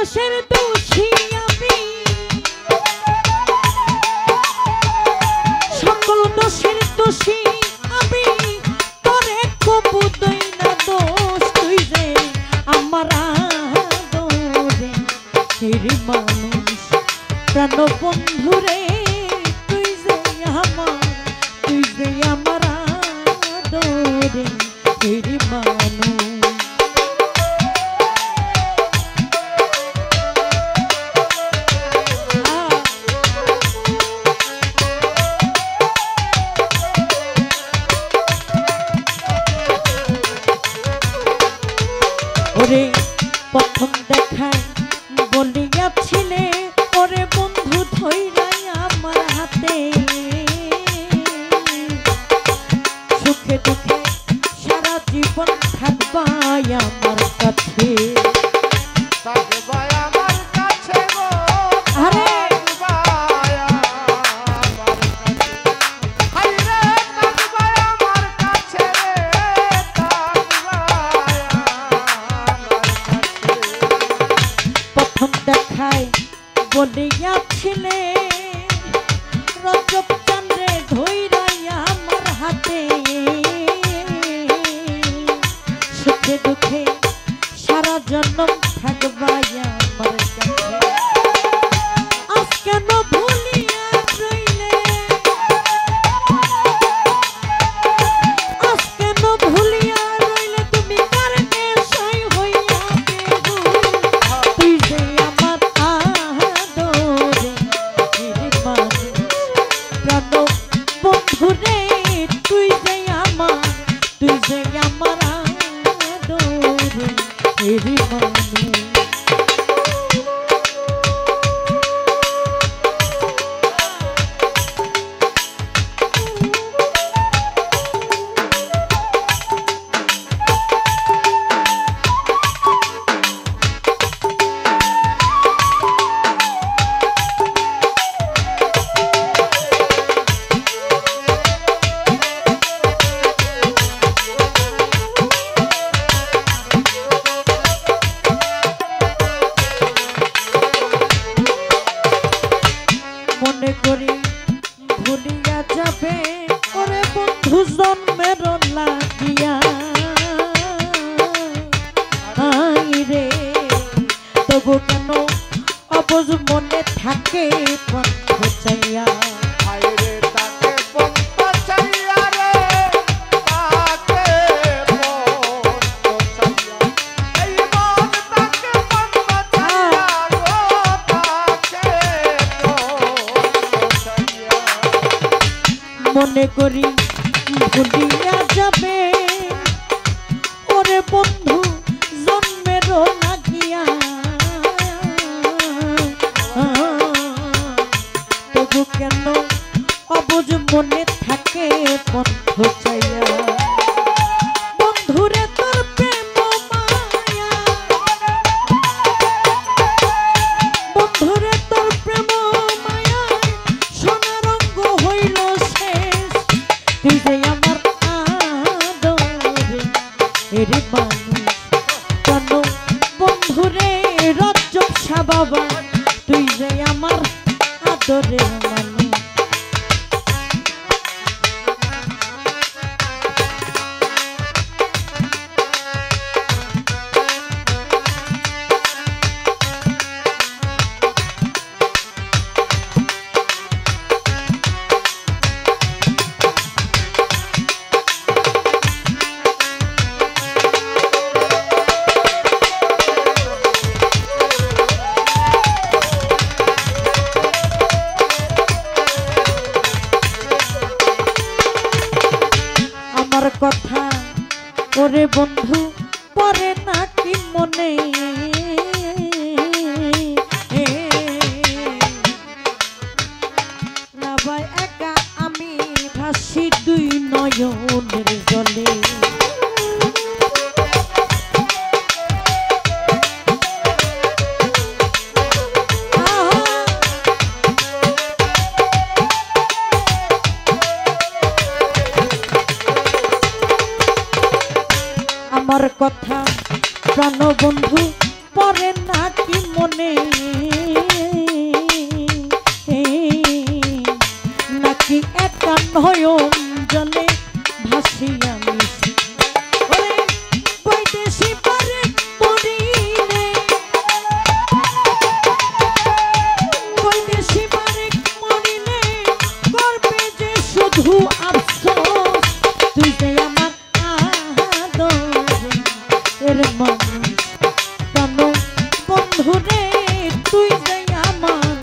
দোষের দোষী আমি, সকল দোষের দোষী আমি, তোরে কবু দই না দোষ, তুই যে আমার আদরে হেরি মানুষ প্রাণ বন্ধু রে, তুই যে আমার আদরে হেরি মানুষ। ওরে প্রথম দেখায় বলিয়াছিলে, ওরে বন্ধু ধইরাই আমার হাতে, সুখে দুঃখে সারা জীবন থাকবাই আমার কাছে। বলিয়াছিলে রজব চন্দ্রে ধইরাই আমার হাতে, সুখে দুঃখে সারা জন্ম থাকবাই আমার কাছে। আজ কেন ভুলিয়া রইলে, আজ কেন ভুলিয়া রইলে, তুমি কার নেশায় হইয়া গেলো, তুই যে আমার বন্ধুরে, তুই যে আমার আদরে হেরি মানুষ। মনে করি ভুলিয়া যাবে, ওরে বন্ধু জন্মের লাগিয়া, রে তবু কেন অবুঝ মনে থাকে পন্থ চাইয়া, মনে করি ভুলিয়া যাবে, ওরে বন্ধু জন্মের লাগিয়া, তবু কেন অবুঝ মনে থাকে পন্থ চাইয়া। বন্ধুরে তোর প্রেম মায়া, বন্ধুরে তোর প্রেম মায়া, সোনার রঙ্গ হইল শেষ, তুই যে আমার আদরে হেরি মানুষ প্রাণ বন্ধুরে, রজব শাহ বাবা, তুই যে আমার আদরে মানুষ। কথা ওরে বন্ধু পরে নাকি মনে, না ভাই একা আমি ভাসি দুই নয়নের জলে, আমার কথা প্রাণ বন্ধু পরে নাকি মনে নাকি একা নয়ন জলে ভাসিয়া মিশি বৈদেশি পারে মরিলে বৈদেশি পারে মরিলে করবে যে শুধু আফসোস তুই যে আমার আদরের মানুষ কেন বন্ধুরে তুই যে আমার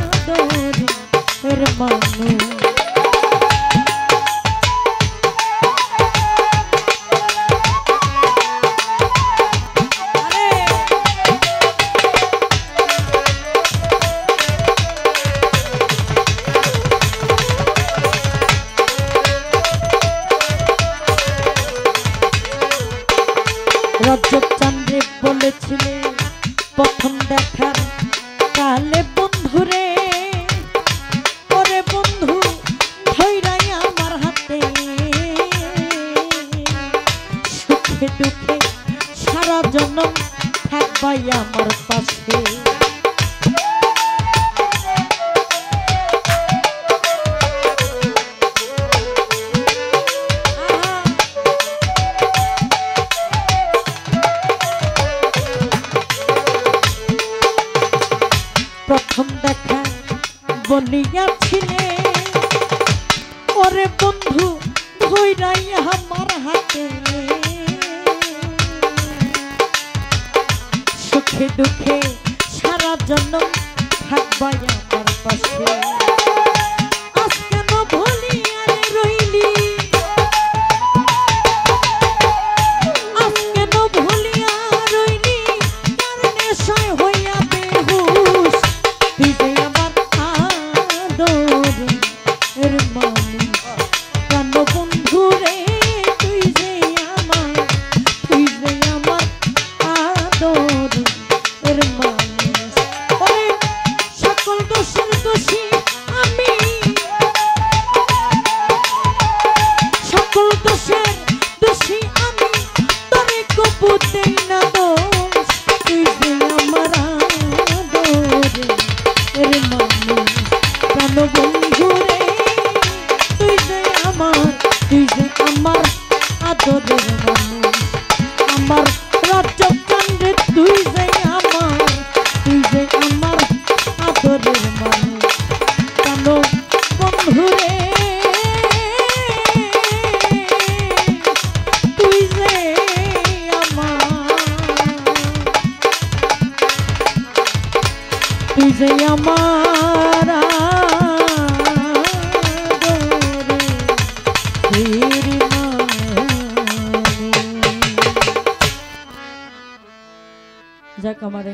আদরের মানুষ রজব চাঁদে বলেছিলে প্রথম দেখার কালে বন্ধুরে ওরে বন্ধু ধৈরাই আমার হাতে সুখে দুঃখে সারা জনম থাকবাই আমার পাশে প্রথম দেখা বলিয়াছিলে ওরে বন্ধু ধৈরাই আমার হাতে সুখে দুঃখে সারা জনম থাকবাই আমার পাশে আজ কেন ভুলিয়া রইলি আজ কেন ভুলিয়া রইলি কার নেশায় হইয়া বেহুশ তুই যে আমার আদরের মানুষ কেন বন্ধু রে তুই যে আমার আদরের মানুষ ওরে সকল দোষের দোষী আমি সকল দোষের দোষী আমি তোরে কবু দেই না দোষ তুই যে আমার আদরের মানুষ কেন বন্ধু রে তুই যে আমার আদরের মানুষ আমার রজব চাঁদে তুই যে আমার আদরের মানুষ কেন বন্ধু রে তুই যে আমার আদরের মানুষ যাক আমার